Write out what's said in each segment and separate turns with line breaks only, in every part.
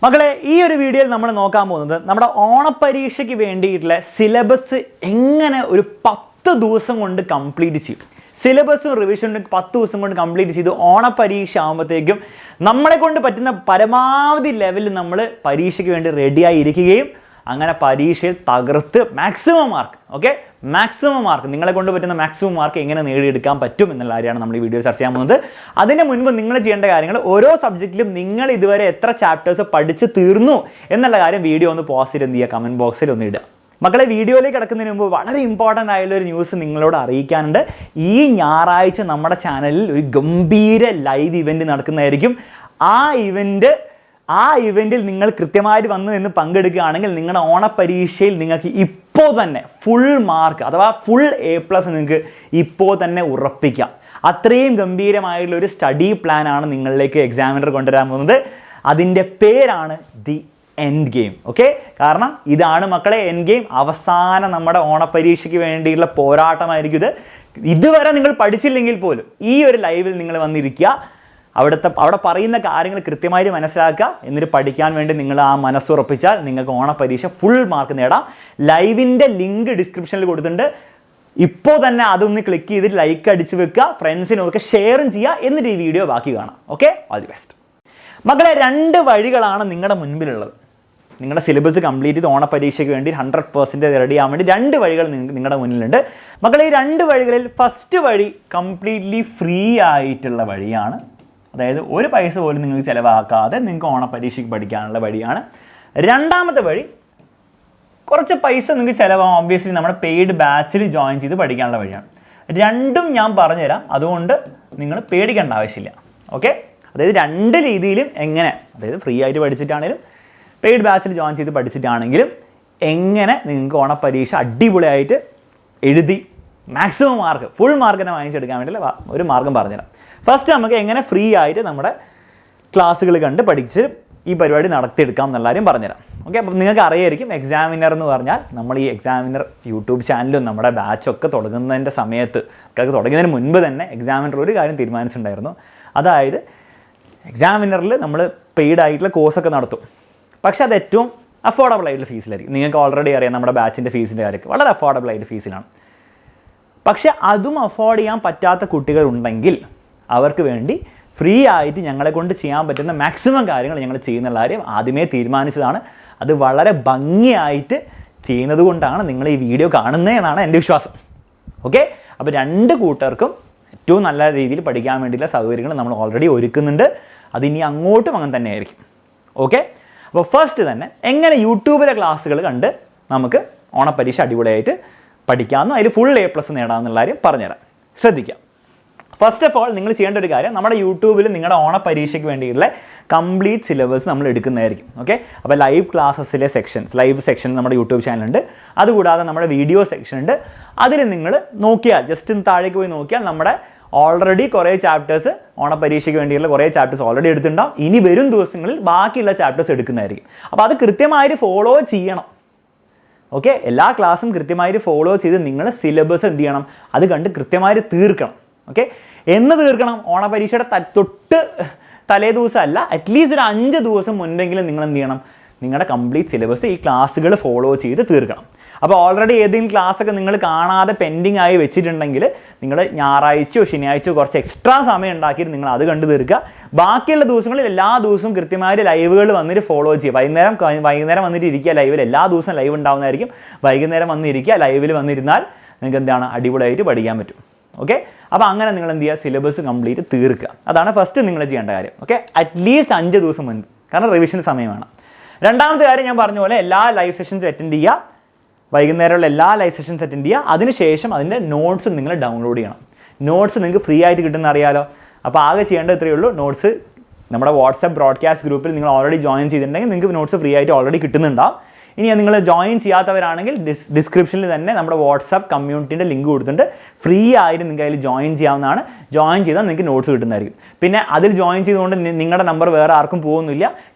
മക്കളെ, ഈ ഒരു വീഡിയോയിൽ നമ്മൾ നോക്കാൻ പോകുന്നത് നമ്മുടെ ഓണപ്പരീക്ഷയ്ക്ക് വേണ്ടിയിട്ടുള്ള സിലബസ് എങ്ങനെ ഒരു 10 ദിവസം കൊണ്ട് കംപ്ലീറ്റ് ചെയ്യും. സിലബസും റിവിഷനും 10 ദിവസം കൊണ്ട് കംപ്ലീറ്റ് ചെയ്ത് ഓണപ്പരീക്ഷ ആകുമ്പോഴത്തേക്കും നമ്മളെ കൊണ്ട് പറ്റുന്ന പരമാവധി ലെവലിൽ നമ്മൾ പരീക്ഷയ്ക്ക് വേണ്ടി റെഡിയായി ഇരിക്കുകയും അങ്ങനെ പരീക്ഷയിൽ തകർത്ത് മാക്സിമം മാർക്ക് നിങ്ങളെ കൊണ്ട് പറ്റുന്ന മാക്സിമം മാർക്ക് എങ്ങനെ നേടിയെടുക്കാൻ പറ്റും എന്നുള്ള കാര്യമാണ് നമ്മൾ ഈ വീഡിയോ ചർച്ച ചെയ്യാൻ പോകുന്നത്. അതിന് മുൻപ് നിങ്ങൾ ചെയ്യേണ്ട കാര്യങ്ങൾ, ഓരോ സബ്ജക്റ്റിലും നിങ്ങൾ ഇതുവരെ എത്ര ചാപ്റ്റേഴ്സ് പഠിച്ച് തീർന്നു എന്നുള്ള കാര്യം വീഡിയോ ഒന്ന് പോസ്റ്റ് ചെയ്ത് എന്ത് ചെയ്യുക, കമൻറ്റ് ബോക്സിൽ ഒന്ന് ഇടുക. മക്കളെ, വീഡിയോയിലേക്ക് കിടക്കുന്നതിന് മുമ്പ് വളരെ ഇമ്പോർട്ടൻ്റ് ആയുള്ള ഒരു ന്യൂസ് നിങ്ങളോട് അറിയിക്കാനുണ്ട്. ഈ ഞായറാഴ്ച നമ്മുടെ ചാനലിൽ ഒരു ഗംഭീര ലൈവ് ഇവൻറ്റ് നടക്കുന്നതായിരിക്കും. ആ ഇവൻറ്റിൽ നിങ്ങൾ കൃത്യമായിട്ട് വന്ന് നിന്ന് പങ്കെടുക്കുകയാണെങ്കിൽ നിങ്ങളുടെ ഓണപ്പരീക്ഷയിൽ നിങ്ങൾക്ക് ഇപ്പോൾ തന്നെ ഫുൾ മാർക്ക് അഥവാ ഫുൾ A+ നിങ്ങൾക്ക് ഇപ്പോൾ തന്നെ ഉറപ്പിക്കാം. അത്രയും ഗംഭീരമായിട്ടുള്ള ഒരു സ്റ്റഡി പ്ലാനാണ് നിങ്ങളിലേക്ക് എക്സാമിനർ കൊണ്ടുവരാൻ പോകുന്നത്. അതിൻ്റെ പേരാണ് ദി എൻഡ് ഗെയിം. കാരണം ഇതാണ് മക്കളെ എൻഡ് ഗെയിം. അവസാനം നമ്മുടെ ഓണപ്പരീക്ഷയ്ക്ക് വേണ്ടിയുള്ള പോരാട്ടമായിരിക്കും ഇത്. ഇതുവരെ നിങ്ങൾ പഠിച്ചില്ലെങ്കിൽ പോലും ഈ ഒരു ലൈവിൽ നിങ്ങൾ വന്നിരിക്കുക, അവിടെ പറയുന്ന കാര്യങ്ങൾ കൃത്യമായിട്ട് മനസ്സിലാക്കുക, എന്നിട്ട് പഠിക്കാൻ വേണ്ടി നിങ്ങൾ ആ മനസ്സുറപ്പിച്ചാൽ നിങ്ങൾക്ക് ഓണപ്പരീക്ഷ ഫുൾ മാർക്ക് നേടാം. ലൈവിൻ്റെ ലിങ്ക് ഡിസ്ക്രിപ്ഷനിൽ കൊടുത്തിട്ടുണ്ട്. ഇപ്പോൾ തന്നെ അതൊന്ന് ക്ലിക്ക് ചെയ്തിട്ട് ലൈക്ക് അടിച്ച് വെക്കുക, ഫ്രണ്ട്സിനൊക്കെ ഷെയറും ചെയ്യുക, എന്നിട്ട് ഈ വീഡിയോ ബാക്കി കാണാം. All the best. മക്കളെ, 2 വഴികളാണ് നിങ്ങളുടെ മുൻപിലുള്ളത്. നിങ്ങളുടെ സിലബസ് കംപ്ലീറ്റ് ചെയ്ത് ഓണപ്പരീക്ഷയ്ക്ക് വേണ്ടി 100% റെഡി ആവാൻ വേണ്ടി 2 വഴികൾ നിങ്ങളുടെ മുന്നിലുണ്ട്. മക്കളെ, ഈ 2 വഴികളിൽ ഫസ്റ്റ് വഴി കംപ്ലീറ്റ്ലി ഫ്രീ ആയിട്ടുള്ള വഴിയാണ്. അതായത് ഒരു പൈസ പോലും നിങ്ങൾക്ക് ചിലവാക്കാതെ നിങ്ങൾക്ക് ഓണപ്പരീക്ഷയ്ക്ക് പഠിക്കാനുള്ള വഴിയാണ്. രണ്ടാമത്തെ വഴി കുറച്ച് പൈസ നിങ്ങൾക്ക് ചിലവാകും, ഒബ്വിയസ്ലി നമ്മുടെ പെയ്ഡ് ബാച്ചിൽ ജോയിൻ ചെയ്ത് പഠിക്കാനുള്ള വഴിയാണ്. രണ്ടും ഞാൻ പറഞ്ഞുതരാം, അതുകൊണ്ട് നിങ്ങൾ പേടിക്കേണ്ട ആവശ്യമില്ല. അതായത് 2 രീതിയിലും എങ്ങനെ, അതായത് ഫ്രീ ആയിട്ട് പഠിച്ചിട്ടാണെങ്കിലും പെയ്ഡ് ബാച്ചിൽ ജോയിൻ ചെയ്ത് പഠിച്ചിട്ടാണെങ്കിലും എങ്ങനെ നിങ്ങൾക്ക് ഓണപ്പരീക്ഷ അടിപൊളിയായിട്ട് എഴുതി മാക്സിമം മാർക്ക് ഫുൾ മാർക്കിനെ വാങ്ങിച്ചെടുക്കാൻ വേണ്ടിയുള്ള ഒരു മാർഗ്ഗം പറഞ്ഞുതരാം. ഫസ്റ്റ് നമുക്ക് എങ്ങനെ ഫ്രീ ആയിട്ട് നമ്മുടെ ക്ലാസ്സുകൾ കണ്ട് പഠിച്ച് ഈ പരിപാടി നടത്തിയെടുക്കാം എന്നുള്ള കാര്യം പറഞ്ഞുതരാം. അപ്പം നിങ്ങൾക്ക് അറിയായിരിക്കും, എക്സാമിനർ എന്ന് പറഞ്ഞാൽ നമ്മൾ ഈ എക്സാമിനർ യൂട്യൂബ് ചാനലും നമ്മുടെ ബാച്ചൊക്കെ തുടങ്ങുന്നതിൻ്റെ സമയത്ത് തുടങ്ങുന്നതിന് മുൻപ് തന്നെ എക്സാമിനർ ഒരു കാര്യം തീരുമാനിച്ചിട്ടുണ്ടായിരുന്നു. അതായത് എക്സാമിനറിൽ നമ്മൾ പെയ്ഡ് ആയിട്ടുള്ള കോഴ്സൊക്കെ നടത്തും, പക്ഷേ അത് ഏറ്റവും അഫോർഡബിൾ ആയിട്ടുള്ള ഫീസിലായിരിക്കും. നിങ്ങൾക്ക് ഓൾറെഡി അറിയാം നമ്മുടെ ബാച്ചിൻ്റെ ഫീസിൻ്റെ കാര്യമൊക്കെ വളരെ അഫോർഡബിൾ ആയിട്ട് ഫീസിലാണ്. പക്ഷേ അതും അഫോർഡ് ചെയ്യാൻ പറ്റാത്ത കുട്ടികളുണ്ടെങ്കിൽ അവർക്ക് വേണ്ടി ഫ്രീ ആയിട്ട് ഞങ്ങളെ കൊണ്ട് ചെയ്യാൻ പറ്റുന്ന മാക്സിമം കാര്യങ്ങൾ ഞങ്ങൾ ചെയ്യുന്നുള്ള കാര്യം ആദ്യമേ തീരുമാനിച്ചതാണ്. അത് വളരെ ഭംഗിയായിട്ട് ചെയ്യുന്നത് കൊണ്ടാണ് നിങ്ങൾ ഈ വീഡിയോ കാണുന്നതെന്നാണ് എൻ്റെ വിശ്വാസം. അപ്പോൾ 2 കൂട്ടർക്കും ഏറ്റവും നല്ല രീതിയിൽ പഠിക്കാൻ വേണ്ടിയുള്ള സൗകര്യങ്ങൾ നമ്മൾ ഓൾറെഡി ഒരുക്കുന്നുണ്ട്. അതിനി അങ്ങോട്ടും അങ്ങനെ തന്നെ ആയിരിക്കും. അപ്പോൾ ഫസ്റ്റ് തന്നെ എങ്ങനെ യൂട്യൂബിലെ ക്ലാസ്സുകൾ കണ്ട് നമുക്ക് ഓണപ്പരീക്ഷ അടിപൊളിയായിട്ട് പഠിക്കാമെന്നും അതിൽ ഫുൾ A+ നേടാമെന്നുള്ള കാര്യം പറഞ്ഞുതരാം. ശ്രദ്ധിക്കാം. ഫസ്റ്റ് ഓഫ് ഓൾ നിങ്ങൾ ചെയ്യേണ്ട ഒരു കാര്യം, നമ്മുടെ യൂട്യൂബിൽ നിങ്ങളുടെ ഓണപ്പരീക്ഷയ്ക്ക് വേണ്ടിയിട്ടുള്ള കംപ്ലീറ്റ് സിലബസ് നമ്മൾ എടുക്കുന്നതായിരിക്കും. അപ്പോൾ ലൈവ് ക്ലാസ്സസിലെ ലൈവ് സെക്ഷൻ നമ്മുടെ യൂട്യൂബ് ചാനലുണ്ട്. അതുകൂടാതെ നമ്മുടെ വീഡിയോ സെക്ഷൻ ഉണ്ട്. അതിൽ നിങ്ങൾ നോക്കിയാൽ, ജസ്റ്റ് താഴേക്ക് പോയി നോക്കിയാൽ നമ്മുടെ ഓൾറെഡി കുറേ ചാപ്റ്റേഴ്സ് ഓണപ്പരീക്ഷയ്ക്ക് വേണ്ടിയുള്ള കുറേ ചാപ്റ്റേഴ്സ് ഓൾറെഡി എടുത്തിട്ടുണ്ടാവും. ഇനി വരും ദിവസങ്ങളിൽ ബാക്കിയുള്ള ചാപ്റ്റേഴ്സ് എടുക്കുന്നതായിരിക്കും. അപ്പോൾ അത് കൃത്യമായിട്ട് ഫോളോ ചെയ്യണം. എല്ലാ ക്ലാസ്സും കൃത്യമായിട്ട് ഫോളോ ചെയ്ത് നിങ്ങൾ സിലബസ് എന്ത് ചെയ്യണം, അത് കണ്ട് കൃത്യമായിട്ട് തീർക്കണം. എന്ന് തീർക്കണം, ഓണപരീക്ഷയുടെ തൊട്ട് തലേ ദിവസം അല്ല, അറ്റ്ലീസ്റ്റ് ഒരു 5 ദിവസം മുൻപെങ്കിലും നിങ്ങൾ എന്ത് ചെയ്യണം, നിങ്ങളുടെ കംപ്ലീറ്റ് സിലബസ് ഈ ക്ലാസ്സുകൾ ഫോളോ ചെയ്ത് തീർക്കണം. അപ്പോൾ ഓൾറെഡി ഏതെങ്കിലും ക്ലാസ്സൊക്കെ നിങ്ങൾ കാണാതെ പെൻഡിങ് ആയി വെച്ചിട്ടുണ്ടെങ്കിൽ നിങ്ങൾ ഞായറാഴ്ചയോ ശനിയാഴ്ചയോ കുറച്ച് എക്സ്ട്രാ സമയം ഉണ്ടാക്കിയിട്ട് നിങ്ങൾ അത് കണ്ടു തീർക്കുക. ബാക്കിയുള്ള ദിവസങ്ങളിൽ എല്ലാ ദിവസവും കൃത്യമായിട്ട് ലൈവുകൾ വന്നിട്ട് ഫോളോ ചെയ്യുക. വൈകുന്നേരം വന്നിട്ട് ഇരിക്കുക ലൈവിൽ. എല്ലാ ദിവസവും ലൈവ് ഉണ്ടാകുന്നതായിരിക്കും. വൈകുന്നേരം വന്നിരിക്കുക, ലൈവിൽ വന്നിരുന്നാൽ നിങ്ങൾക്ക് എന്താണ് അടിപൊളിയായിട്ട് പഠിക്കാൻ പറ്റും. അപ്പോൾ അങ്ങനെ നിങ്ങൾ എന്ത് ചെയ്യുക, സിലബസ് കംപ്ലീറ്റ് തീർക്കുക. അതാണ് ഫസ്റ്റ് നിങ്ങൾ ചെയ്യേണ്ട കാര്യം. അറ്റ്ലീസ്റ്റ് 5 ദിവസം മുൻപ്, കാരണം റിവിഷന് സമയം വേണം. രണ്ടാമത്തെ കാര്യം ഞാൻ പറഞ്ഞ പോലെ എല്ലാ ലൈവ് സെഷൻസ് അറ്റൻഡ് ചെയ്യുക. വൈകുന്നേരമുള്ള എല്ലാ ലൈവ് സെഷൻസ് അറ്റൻഡ് ചെയ്യുക. അതിനുശേഷം അതിൻ്റെ നോട്ട്സ് നിങ്ങൾ ഡൗൺലോഡ് ചെയ്യണം. നോട്ട്സ് നിങ്ങൾക്ക് ഫ്രീ ആയിട്ട് കിട്ടുന്ന അറിയാലോ. അപ്പോൾ ആകെ ചെയ്യേണ്ടത് ഇത്രയേ ഉള്ളൂ. നോട്ട്സ് നമ്മുടെ വാട്സാപ്പ് ബ്രോഡ്കാസ്റ്റ് ഗ്രൂപ്പിൽ നിങ്ങൾ ഓൾറെഡി ജോയിൻ ചെയ്തിട്ടുണ്ടെങ്കിൽ നിങ്ങൾക്ക് നോട്ട്സ് ഫ്രീ ആയിട്ട് ഓൾറെഡി കിട്ടുന്നുണ്ടാവും. ഇനി നിങ്ങൾ ജോയിൻ ചെയ്യാത്തവരാണെങ്കിൽ ഡിസ്ക്രിപ്ഷനിൽ തന്നെ നമ്മുടെ വാട്സാപ്പ് കമ്മ്യൂണിറ്റീൻ്റെ ലിങ്ക് കൊടുത്തിട്ടുണ്ട്. ഫ്രീ ആയിട്ട് നിങ്ങൾക്ക് അതിൽ ജോയിൻ ചെയ്യാവുന്നതാണ്. ജോയിൻ ചെയ്താൽ നിങ്ങൾക്ക് നോട്ട്സ് കിട്ടുന്നതായിരിക്കും. പിന്നെ അതിൽ ജോയിൻ ചെയ്തുകൊണ്ട് നിങ്ങളുടെ നമ്പർ വേറെ ആർക്കും പോകുന്നില്ല.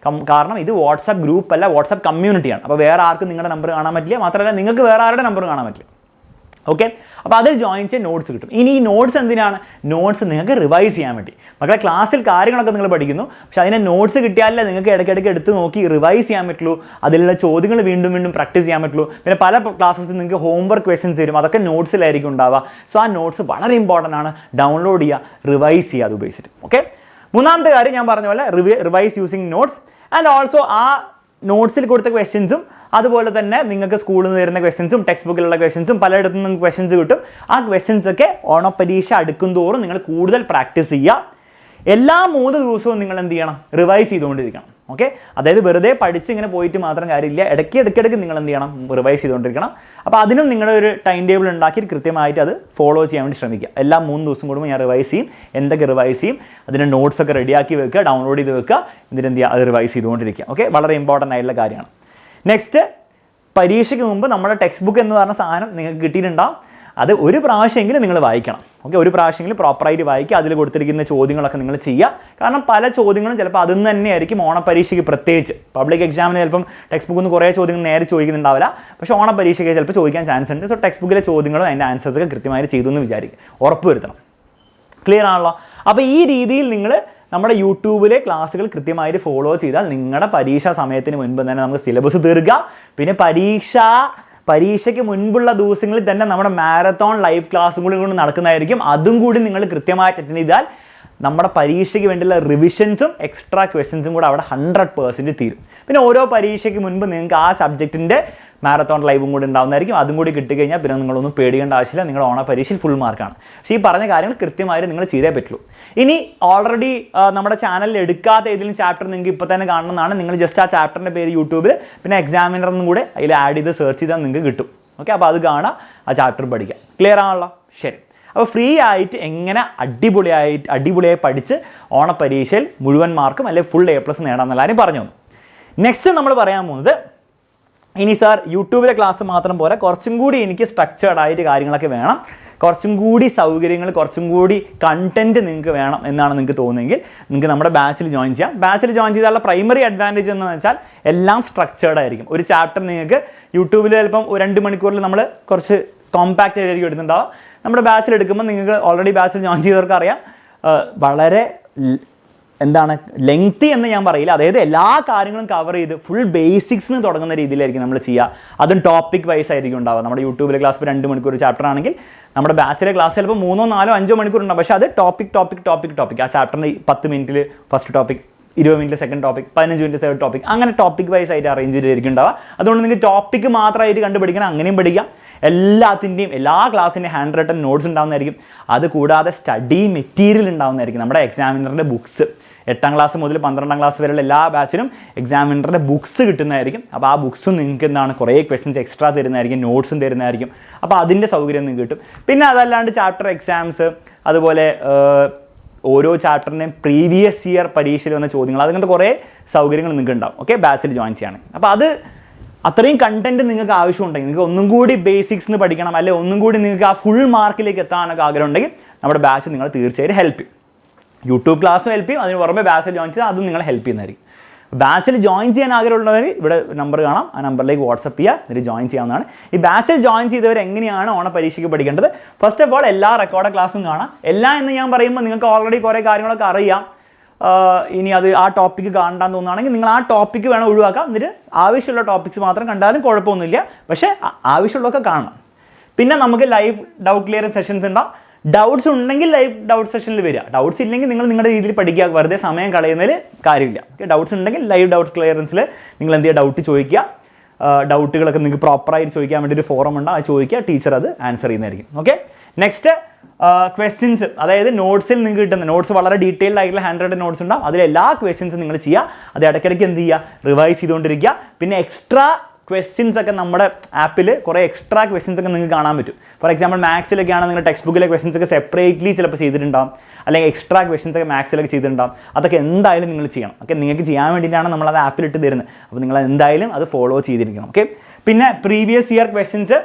കാരണം ഇത് വാട്സാപ്പ് ഗ്രൂപ്പ് അല്ല, വാട്സാപ്പ് കമ്മ്യൂണിറ്റിയാണ്. അപ്പോൾ വേറെ ആർക്കും നിങ്ങളുടെ നമ്പർ കാണാൻ പറ്റില്ല. മാത്രമല്ല നിങ്ങൾക്ക് വേറെ ആരുടെ നമ്പർ കാണാൻ പറ്റില്ല. ഓക്കെ, അപ്പോൾ അതിൽ ജോയിൻ ചെയ്യാൻ നോട്ട്സ് കിട്ടും. ഇനി ഈ നോട്ട്സ് എന്തിനാണ്? നോട്ട്സ് നിങ്ങൾക്ക് റിവൈസ് ചെയ്യാൻ വേണ്ടി. മക്കളെ ക്ലാസ്സിൽ കാര്യങ്ങളൊക്കെ നിങ്ങൾ പഠിക്കുന്നു, പക്ഷേ അതിനെ നോട്ട്സ് കിട്ടിയാലേ നിങ്ങൾക്ക് ഇടയ്ക്കിടയ്ക്ക് എടുത്ത് നോക്കി റിവൈസ് ചെയ്യാൻ പറ്റുള്ളൂ, അതിലുള്ള ചോദ്യങ്ങൾ വീണ്ടും വീണ്ടും പ്രാക്ടീസ് ചെയ്യാൻ പറ്റുള്ളൂ. പിന്നെ പല ക്ലാസ്സസിൽ നിങ്ങൾക്ക് ഹോംവർക്ക് ക്വസ്റ്റ്യൻസ് തരും, അതൊക്കെ നോട്ട്സിലായിരിക്കും ഉണ്ടാവുക. സോ ആ നോട്ട്സ് വളരെ ഇമ്പോർട്ടൻ്റ് ആണ്, ഡൗൺലോഡ് ചെയ്യുക, റിവൈസ് ചെയ്യുക അത് ഉപയോഗിച്ചിട്ട്. ഓക്കെ, മൂന്നാമത്തെ കാര്യം ഞാൻ പറഞ്ഞ പോലെ revise using notes and also ആ നോട്ട്സിൽ കൊടുത്ത ക്വസ്റ്റ്യൻസും അതുപോലെ തന്നെ നിങ്ങൾക്ക് സ്കൂളിൽ നിന്ന് തരുന്ന ക്വസ്റ്റ്യൻസും ടെക്സ്റ്റ് ബുക്കിലുള്ള ക്വസ്റ്റ്യൻസും പലയിടത്തും നിങ്ങൾക്ക് ക്വസ്റ്റ്യൻസ് കിട്ടും. ആ ക്വസ്റ്റ്യൻസ് ഒക്കെ ഓണപ്പരീക്ഷ അടുക്കും തോറും നിങ്ങൾ കൂടുതൽ പ്രാക്ടീസ് ചെയ്യുക. എല്ലാ 3 ദിവസവും നിങ്ങൾ എന്ത് ചെയ്യണം? റിവൈസ് ചെയ്തുകൊണ്ടിരിക്കണം. ഓക്കെ, അതായത് വെറുതെ പഠിച്ച് ഇങ്ങനെ പോയിട്ട് മാത്രം കാര്യമില്ല, ഇടയ്ക്കിടയ്ക്ക് നിങ്ങൾ എന്ത് ചെയ്യണം? റിവൈസ് ചെയ്തുകൊണ്ടിരിക്കണം. അപ്പോൾ അതിനും നിങ്ങളൊരു ടൈം ടേബിൾ ഉണ്ടാക്കി കൃത്യമായിട്ട് അത് ഫോളോ ചെയ്യാൻ വേണ്ടി ശ്രമിക്കുക. എല്ലാ 3 ദിവസം കൂടുമ്പോൾ ഞാൻ റിവൈസ് ചെയ്യും, എന്തൊക്കെ റിവൈസ് ചെയ്യും, അതിൻ്റെ നോട്ട്സൊക്കെ റെഡിയാക്കി വെക്കുക, ഡൗൺലോഡ് ചെയ്ത് വെക്കുക, എന്നിട്ട് എന്ത് ചെയ്യുക? അത് റിവൈസ് ചെയ്തുകൊണ്ടിരിക്കുക. ഓക്കെ, വളരെ ഇമ്പോർട്ടൻ്റ് ആയിട്ടുള്ള കാര്യമാണ്. നെക്സ്റ്റ്, പരീക്ഷയ്ക്ക് മുമ്പ് നമ്മുടെ ടെക്സ്റ്റ് ബുക്ക് എന്ന് പറഞ്ഞ സാധനം നിങ്ങൾക്ക് കിട്ടിയിട്ടുണ്ടാവും. അത് ഒരു പ്രാവശ്യമെങ്കിലും നിങ്ങൾ വായിക്കണം. ഓക്കെ, ഒരു പ്രാവശ്യമെങ്കിലും പ്രോപ്പറായിട്ട് വായിക്കുക, അതിൽ കൊടുത്തിരിക്കുന്ന ചോദ്യങ്ങളൊക്കെ നിങ്ങൾ ചെയ്യുക. കാരണം പല ചോദ്യങ്ങളും ചിലപ്പോൾ അതിൽ നിന്ന് തന്നെയായിരിക്കും ഓണപ്പരീക്ഷയ്ക്ക്, പ്രത്യേകിച്ച് പബ്ലിക് എക്സാമിന് ചിലപ്പം ടെക്സ്റ്റ് ബുക്കിൽ നിന്ന് കുറേ ചോദ്യങ്ങൾ നേരെ ചോദിക്കുന്നുണ്ടാവില്ല, പക്ഷേ ഓണപ്പരീക്ഷയ്ക്ക് ചിലപ്പോൾ ചോദിക്കാൻ ചാൻസ് ഉണ്ട്. സോ ടെക്സ്റ്റ് ബുക്കിലെ ചോദ്യങ്ങളും അതിൻ്റെ ആൻസേഴ്സൊക്കെ കൃത്യമായിട്ട് ചെയ്തു എന്ന് വിചാരിക്കുക, ഉറപ്പ് വരുത്തണം. ക്ലിയർ ആണല്ലോ? അപ്പോൾ ഈ രീതിയിൽ നിങ്ങൾ നമ്മുടെ യൂട്യൂബിലെ ക്ലാസ്സുകൾ കൃത്യമായിട്ട് ഫോളോ ചെയ്താൽ നിങ്ങളുടെ പരീക്ഷാ സമയത്തിന് മുൻപ് തന്നെ നമുക്ക് സിലബസ് തീർക്കുക. പിന്നെ പരീക്ഷയ്ക്ക് മുൻപുള്ള ദിവസങ്ങളിൽ തന്നെ നമ്മുടെ മാരത്തോൺ ലൈവ് ക്ലാസ്സും കൂടി നടക്കുന്നതായിരിക്കും. അതും കൂടി നിങ്ങൾ കൃത്യമായിട്ട് അറ്റൻഡ് ചെയ്താൽ നമ്മുടെ പരീക്ഷയ്ക്ക് വേണ്ടിയുള്ള റിവിഷൻസും എക്സ്ട്രാ ക്വസ്റ്റ്യൻസും കൂടെ അവിടെ 100% തീരും. പിന്നെ ഓരോ പരീക്ഷയ്ക്ക് മുൻപ് നിങ്ങൾക്ക് ആ സബ്ജക്റ്റിൻ്റെ മാരത്തോൺ ലൈവും കൂടി ഉണ്ടാവുന്നതായിരിക്കും. അതും കൂടി കിട്ടിക്കഴിഞ്ഞാൽ പിന്നെ നിങ്ങളൊന്നും പേടിക്കേണ്ട ആവശ്യമില്ല, നിങ്ങളുടെ ഓണപരീക്ഷയിൽ ഫുൾ മാർക്കാണ്. പക്ഷേ ഈ പറഞ്ഞ കാര്യങ്ങൾ കൃത്യമായിട്ട് നിങ്ങൾ ചെയ്തേ പറ്റുള്ളൂ. ഇനി ഓൾറെഡി നമ്മുടെ ചാനലിൽ എടുക്കാത്ത ഏതെങ്കിലും ചാപ്റ്റർ നിങ്ങൾക്ക് ഇപ്പോൾ തന്നെ കാണണമെന്നാണ്, നിങ്ങൾ ജസ്റ്റ് ആ ചാപ്റ്ററിൻ്റെ പേര് യൂട്യൂബിൽ പിന്നെ എക്സാമിനർ എന്നും കൂടെ അതിൽ ആഡ് ചെയ്ത് സെർച്ച് ചെയ്താൽ നിങ്ങൾക്ക് കിട്ടും. ഓക്കെ, അപ്പോൾ അത് കാണാം, ആ ചാപ്റ്റർ പഠിക്കാം. ക്ലിയർ ആണല്ലോ? ശരി. അപ്പോൾ ഫ്രീ ആയിട്ട് എങ്ങനെ അടിപൊളിയായി പഠിച്ച് ഓണപരീക്ഷയിൽ മുഴുവൻ മാർക്കും അല്ലെങ്കിൽ ഫുൾ A+ നേടാമെന്നെല്ലാവരും പറഞ്ഞു. നെക്സ്റ്റ് നമ്മൾ പറയാൻ പോകുന്നത്, ഇനി സാർ യൂട്യൂബിലെ ക്ലാസ് മാത്രം പോലെ കുറച്ചും കൂടി എനിക്ക് സ്ട്രക്ചേർഡ് ആയിട്ട് കാര്യങ്ങളൊക്കെ വേണം, കുറച്ചും കൂടി സൗകര്യങ്ങൾ, കുറച്ചും കൂടി കണ്ടൻറ്റ് നിങ്ങൾക്ക് വേണം എന്നാണ് നിങ്ങൾക്ക് തോന്നുമെങ്കിൽ നിങ്ങൾക്ക് നമ്മുടെ ബാച്ചിൽ ജോയിൻ ചെയ്യാം. ബാച്ചിൽ ജോയിൻ ചെയ്താലുള്ള പ്രൈമറി അഡ്വാൻറ്റേജ് എന്ന് വെച്ചാൽ എല്ലാം സ്ട്രക്ചേർഡ് ആയിരിക്കും. ഒരു ചാപ്റ്റർ നിങ്ങൾക്ക് യൂട്യൂബിൽ ചിലപ്പം 2 മണിക്കൂറിൽ നമ്മൾ കുറച്ച് കോമ്പാക്റ്റ് ആയിരിക്കും എടുത്തിട്ടുണ്ടാവും. നമ്മുടെ ബാച്ചിൽ എടുക്കുമ്പോൾ നിങ്ങൾക്ക് ഓൾറെഡി ബാച്ചിൽ ജോയിൻ ചെയ്തവർക്ക് അറിയാം, വളരെ ലെങ്തി എന്ന് ഞാൻ പറയില്ല, അതായത് എല്ലാ കാര്യങ്ങളും കവർ ചെയ്ത് ഫുൾ ബേസിക്സിന് തുടങ്ങുന്ന രീതിയിലായിരിക്കും നമ്മൾ ചെയ്യുക. അതും ടോപ്പിക് വൈസ് ആയിരിക്കും ഉണ്ടാവുക. നമ്മുടെ യൂട്യൂബിലെ ക്ലാസ് ഇപ്പോൾ 2 മണിക്കൂർ ചാപ്റ്റർ ആണെങ്കിൽ നമ്മുടെ ബാച്ചിലെ ക്ലാസ് ചിലപ്പോൾ 3, 4, 5 മണിക്കൂർ ഉണ്ടാവും. പക്ഷേ അത് ടോപ്പിക് ആ ചാപ്റ്ററിന് 10 മിനിറ്റിൽ ഫസ്റ്റ് ടോപ്പിക്, 20 മിനിറ്റിൽ second topic, 15 minute third topic, അങ്ങനെ ടോപ്പിക് വൈസ് ആയിട്ട് അറേഞ്ച് ചെയ്തിരിക്കും ഉണ്ടാവുക. അതുകൊണ്ട് നിങ്ങൾക്ക് ടോപ്പിക്ക് മാത്രമായിട്ട് കണ്ടുപിടിക്കണം, അങ്ങനെയും പഠിക്കാം. എല്ലാ ക്ലാസ്സിൻ്റെയും ഹാൻഡ് റിട്ടൺ നോട്ട്സ് ഉണ്ടാവുന്നതായിരിക്കും. അതുകൂടാതെ സ്റ്റഡി മെറ്റീരിയൽ ഉണ്ടാവുന്നതായിരിക്കും. നമ്മുടെ എക്സാമിനറിൻ്റെ ബുക്സ് 8ാം ക്ലാസ് മുതൽ 12ാം ക്ലാസ് വരെയുള്ള എല്ലാ ബാച്ചിനും എക്സാമിനറിൻ്റെ ബുക്സ് കിട്ടുന്നതായിരിക്കും. അപ്പോൾ ആ ബുക്സും നിങ്ങൾക്ക് കുറേ ക്വസ്റ്റ്യൻസ് എക്സ്ട്രാ തരുന്നതായിരിക്കും, നോട്ട്സും തരുന്നതായിരിക്കും. അപ്പോൾ അതിൻ്റെ സൗകര്യം നിങ്ങൾക്ക് കിട്ടും. പിന്നെ അതല്ലാണ്ട് ചാപ്റ്റർ എക്സാംസ്, അതുപോലെ ഓരോ ചാപ്റ്ററിൻ്റെയും പ്രീവിയസ് ഇയർ പരീക്ഷയിൽ വന്ന ചോദ്യങ്ങൾ, അങ്ങനത്തെ കുറേ സൗകര്യങ്ങൾ നിങ്ങൾക്ക് ഉണ്ടാവും. ഓക്കെ, ബാച്ചിൽ ജോയിൻ ചെയ്യുകയാണെങ്കിൽ. അപ്പോൾ അത് അത്രയും കണ്ടൻറ്റ് നിങ്ങൾക്ക് ആവശ്യമുണ്ടെങ്കിൽ, നിങ്ങൾക്ക് ഒന്നും കൂടി ബേസിക്സിന് പഠിക്കണം, അല്ലെങ്കിൽ ഒന്നും കൂടി നിങ്ങൾക്ക് ആ ഫുൾ മാർക്കിലേക്ക് എത്താനൊക്കെ ആഗ്രഹം ഉണ്ടെങ്കിൽ നമ്മുടെ ബാച്ച് നിങ്ങൾ തീർച്ചയായിട്ടും ഹെൽപ്പ് ചെയ്യും. യൂട്യൂബ് ക്ലാസ്സും ഹെൽപ്പ് ചെയ്യും, അതിന് പുറമെ ബാച്ചിൽ ജോയിൻ ചെയ്താൽ അതും നിങ്ങളെ ഹെൽപ്പ് ചെയ്യുന്നതായിരിക്കും. ബാച്ചിൽ ജോയിൻ ചെയ്യാൻ ആഗ്രഹമുള്ളവർ ഇവിടെ നമ്പർ കാണാം, ആ നമ്പറിലേക്ക് വാട്സപ്പ് ചെയ്യുക, എന്നിട്ട് ജോയിൻ ചെയ്യാവുന്നതാണ്. ഈ ബാച്ചിൽ ജോയിൻ ചെയ്തവർ എങ്ങനെയാണ് ഓണപരീക്ഷയ്ക്ക് പഠിക്കേണ്ടത്? ഫസ്റ്റ് ഓഫ് ഓൾ എല്ലാ റെക്കോർഡ് ക്ലാസ്സും കാണാം. എന്ന് ഞാൻ പറയുമ്പോൾ നിങ്ങൾക്ക് ഓൾറെഡി കുറേ കാര്യങ്ങളൊക്കെ അറിയാം. ഇനി അത് ആ ടോപ്പിക്ക് കാണാൻ തോന്നുകയാണെങ്കിൽ നിങ്ങൾ ആ ടോപ്പിക്ക് വേണം ഒഴിവാക്കാം, എന്നിട്ട് ആവശ്യമുള്ള ടോപ്പിക്സ് മാത്രം കണ്ടാലും കുഴപ്പമൊന്നുമില്ല. പക്ഷേ ആവശ്യമുള്ളതൊക്കെ കാണണം. പിന്നെ നമുക്ക് ലൈവ് ഡൗട്ട് ക്ലിയറിംഗ് സെഷൻസ് ഉണ്ടാവും. ഡൗട്ട്സ് ഉണ്ടെങ്കിൽ ലൈവ് ഡൗട്ട് സെഷനിൽ വരിക, ഡൗട്ട്സ് ഇല്ലെങ്കിൽ നിങ്ങൾ നിങ്ങളുടെ രീതിയിൽ പഠിക്കുക, വെറുതെ സമയം കളയുന്നതിൽ കാര്യമില്ല. ഓക്കെ, ഡൗട്ട്സ് ഉണ്ടെങ്കിൽ ലൈവ് ഡൗട്ട് ക്ലിയറൻസിൽ നിങ്ങൾ എന്ത് ചെയ്യുക, ഡൗട്ട് ചോദിക്കുക. ഡൗട്ടുകളൊക്കെ നിങ്ങൾക്ക് പ്രോപ്പറായിട്ട് ചോദിക്കാൻ വേണ്ടി ഒരു ഫോറം ഉണ്ടാവും, അത് ചോദിക്കുക, ടീച്ചർ അത് ആൻസർ ചെയ്യുന്നതായിരിക്കും. ഓക്കെ, നെക്സ്റ്റ് ക്വസ്റ്റ്യൻസ്, അതായത് നോട്ട്സിൽ നിങ്ങൾക്ക് കിട്ടുന്ന നോട്ട്സ് വളരെ ഡീറ്റെയിൽഡ് ആയിട്ടുള്ള ഹാൻഡ് റൈറ്റഡ് നോട്ട്സ് ഉണ്ടാവും. അതിലെല്ലാ ക്വസ്റ്റ്യൻസും നിങ്ങൾ ചെയ്യുക, അത് ഇടയ്ക്കിടയ്ക്ക് എന്ത് ചെയ്യുക, റിവൈസ് ചെയ്തുകൊണ്ടിരിക്കുക. പിന്നെ എക്സ്ട്രാ ക്വസ്റ്റ്യൻസ് ഒക്കെ നമ്മുടെ ആപ്പിൽ കുറേ എക്സ്ട്രാ ക്വസ്റ്റ്യൻസ് ഒക്കെ നിങ്ങൾക്ക് കാണാൻ പറ്റും. ഫോർ എക്സാമ്പിൾ മാത്സിലൊക്കെയാണ് നിങ്ങൾ ടെക്സ്റ്റ് ബുക്കിലെ ക്വസ്റ്റ്യൻസ് ഒക്കെ സെപ്പറേറ്റ്ലി ചിലപ്പോൾ ചെയ്തിട്ടുണ്ടാകും, അല്ലെങ്കിൽ എക്സ്ട്രാ ക്വസ്റ്റ്യൻസ് ഒക്കെ മാത്സിലൊക്കെ ചെയ്തിട്ടുണ്ടാകും. അതൊക്കെ എന്തായാലും നിങ്ങൾ ചെയ്യണം. ഓക്കെ, നിങ്ങൾക്ക് ചെയ്യാൻ വേണ്ടിയിട്ടാണ് നമ്മളത് ആപ്പിലിട്ട് തരുന്നത്. അപ്പോൾ നിങ്ങൾ എന്തായാലും അത് ഫോളോ ചെയ്തിരിക്കണം. ഓക്കെ, പിന്നെ പ്രീവിയസ് ഇയർ ക്വസ്റ്റ്യൻസ്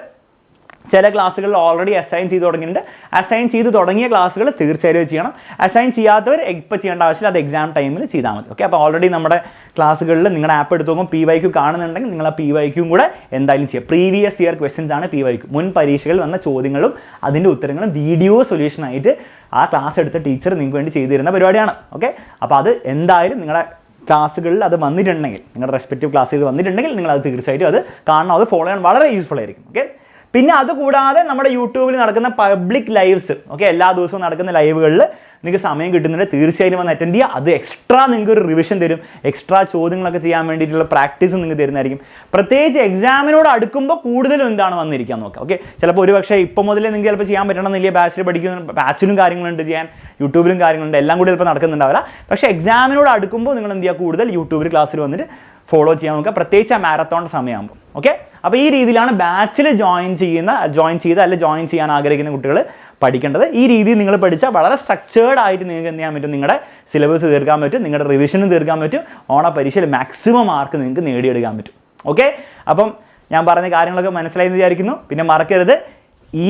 ചില ക്ലാസ്സുകളിൽ ഓൾറെഡി അസൈൻ ചെയ്ത് തുടങ്ങിയിട്ടുണ്ട്. അസൈൻ ചെയ്ത് തുടങ്ങിയ ക്ലാസ്സുകൾ തീർച്ചയായും ചെയ്യണം. അസൈൻ ചെയ്യാത്തവർ ഇപ്പോൾ ചെയ്യേണ്ട ആവശ്യമില്ല, അത് എക്സാം ടൈമിൽ ചെയ്താൽ മതി. ഓക്കെ, അപ്പോൾ ഓൾറെഡി നമ്മുടെ ക്ലാസ്സുകളിൽ നിങ്ങളുടെ ആപ്പ് എടുത്ത് നോക്കുമ്പോൾ PYQ കാണുന്നുണ്ടെങ്കിൽ നിങ്ങൾ ആ PYQ കൂടെ എന്തായാലും ചെയ്യുക. പ്രീവിയസ് ഇയർ ക്വസ്റ്റ്യൻസ് ആണ് PYQ. മുൻ പരീക്ഷകളിൽ വന്ന ചോദ്യങ്ങളും അതിൻ്റെ ഉത്തരങ്ങളും വീഡിയോ സൊല്യൂഷനായിട്ട് ആ ക്ലാസ് എടുത്ത ടീച്ചർ നിങ്ങൾക്ക് വേണ്ടി ചെയ്തു തരുന്ന പരിപാടിയാണ്. ഓക്കെ, അപ്പോൾ അത് എന്തായാലും നിങ്ങളുടെ ക്ലാസ്സുകളിൽ അത് വന്നിട്ടുണ്ടെങ്കിൽ, നിങ്ങളുടെ റെസ്പെക്റ്റീവ് ക്ലാസ്സുകൾ വന്നിട്ടുണ്ടെങ്കിൽ നിങ്ങൾ അത് തീർച്ചയായിട്ടും അത് കാണണം. അത് ഫോളോ ചെയ്യാൻ വളരെ യൂസ്ഫുൾ ആയിരിക്കും. ഓക്കെ, പിന്നെ അതുകൂടാതെ നമ്മുടെ യൂട്യൂബിൽ നടക്കുന്ന പബ്ലിക് ലൈവ്സ്, ഓക്കെ, എല്ലാ ദിവസവും നടക്കുന്ന ലൈവുകളിൽ നിങ്ങൾക്ക് സമയം കിട്ടുന്നുണ്ട്, തീർച്ചയായും വന്ന് അറ്റൻഡ് ചെയ്യുക. അത് എക്സ്ട്രാ നിങ്ങൾക്ക് ഒരു റിവിഷൻ തരും, എക്സ്ട്രാ ചോദ്യങ്ങളൊക്കെ ചെയ്യാൻ വേണ്ടിയിട്ടുള്ള പ്രാക്ടീസ് നിങ്ങൾക്ക് തരുന്നതായിരിക്കും. പ്രത്യേകിച്ച് എക്സാമിനോട് അടുക്കുമ്പോൾ കൂടുതലും എന്താണ് വന്നിരിക്കാൻ നോക്കുക. ഓക്കെ, ചിലപ്പോൾ ഒരു പക്ഷേ ഇപ്പോൾ മുതലേ നിങ്ങൾക്ക് ചിലപ്പോൾ ചെയ്യാൻ പറ്റണമെന്നില്ല, ബാച്ചിൽ പഠിക്കുന്ന ബാച്ചിലും കാര്യങ്ങളുണ്ട് ചെയ്യാൻ, യൂട്യൂബിലും കാര്യങ്ങളുണ്ട്, എല്ലാം കൂടി ചിലപ്പോൾ നടക്കുന്നുണ്ടാവില്ല. പക്ഷേ എക്സാമിനോട് അടുക്കുമ്പോൾ നിങ്ങൾ എന്ത് ചെയ്യുക, കൂടുതൽ യൂട്യൂബിൽ ക്ലാസ്സിൽ വന്നിട്ട് ഫോളോ ചെയ്യാൻ നോക്കുക, പ്രത്യേകിച്ച് ആ മാരത്തോൺ സമയമാകുമ്പോൾ. ഓക്കെ, അപ്പോൾ ഈ രീതിയിലാണ് ബാച്ചിൽ ജോയിൻ ചെയ്യാൻ ആഗ്രഹിക്കുന്ന കുട്ടികൾ പഠിക്കേണ്ടത്. ഈ രീതിയിൽ നിങ്ങൾ പഠിച്ചാൽ വളരെ സ്ട്രക്ചേർഡ് ആയിട്ട് നിങ്ങൾക്ക് എന്ത് ചെയ്യാൻ പറ്റും, നിങ്ങളുടെ സിലബസ് തീർക്കാൻ പറ്റും, നിങ്ങളുടെ റിവിഷനും തീർക്കാൻ പറ്റും, ഓണപരീക്ഷയിൽ മാക്സിമം മാർക്ക് നിങ്ങൾക്ക് നേടിയെടുക്കാൻ പറ്റും. ഓക്കെ, അപ്പം ഞാൻ പറഞ്ഞ കാര്യങ്ങളൊക്കെ മനസ്സിലായി എന്ന് വിചാരിക്കുന്നു. പിന്നെ മറക്കരുത്,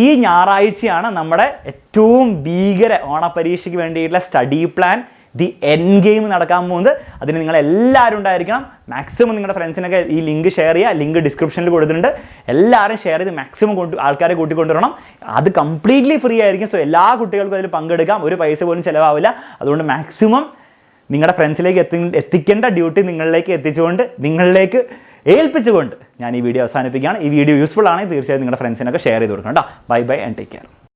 ഈ ഞായറാഴ്ചയാണ് നമ്മുടെ ഏറ്റവും ഭീകര ഓണപരീക്ഷയ്ക്ക് വേണ്ടിയിട്ടുള്ള study plan the N game നടക്കാൻ പോകുന്നത്. അതിന് നിങ്ങളെല്ലാവരും ഉണ്ടായിരിക്കണം. മാക്സിമം നിങ്ങളുടെ ഫ്രണ്ട്സിനൊക്കെ ഈ ലിങ്ക് ഷെയർ ചെയ്യുക. ലിങ്ക് ഡിസ്ക്രിപ്ഷനിൽ കൊടുത്തിട്ടുണ്ട്. എല്ലാവരും ഷെയർ ചെയ്ത് മാക്സിമം ആൾക്കാരെ കൂട്ടിക്കൊണ്ടുവരണം. അത് കംപ്ലീറ്റ്ലി ഫ്രീ ആയിരിക്കും. സോ എല്ലാ കുട്ടികൾക്കും അതിൽ പങ്കെടുക്കാം, ഒരു പൈസ പോലും ചിലവാവില്ല. അതുകൊണ്ട് മാക്സിമം നിങ്ങളുടെ ഫ്രണ്ട്സിലേക്ക് എത്തിക്കേണ്ട ഡ്യൂട്ടി നിങ്ങളിലേക്ക് എത്തിച്ചുകൊണ്ട്, നിങ്ങളിലേക്ക് ഏൽപ്പിച്ചുകൊണ്ട് ഞാൻ ഈ വീഡിയോ അവസാനിപ്പിക്കുകയാണ്. ഈ വീഡിയോ യൂസ്ഫുൾ ആണെങ്കിൽ തീർച്ചയായും നിങ്ങളുടെ ഫ്രണ്ട്സിനൊക്കെ ഷെയർ ചെയ്ത് കൊടുക്കണം കേട്ടോ. Bye bye and take care.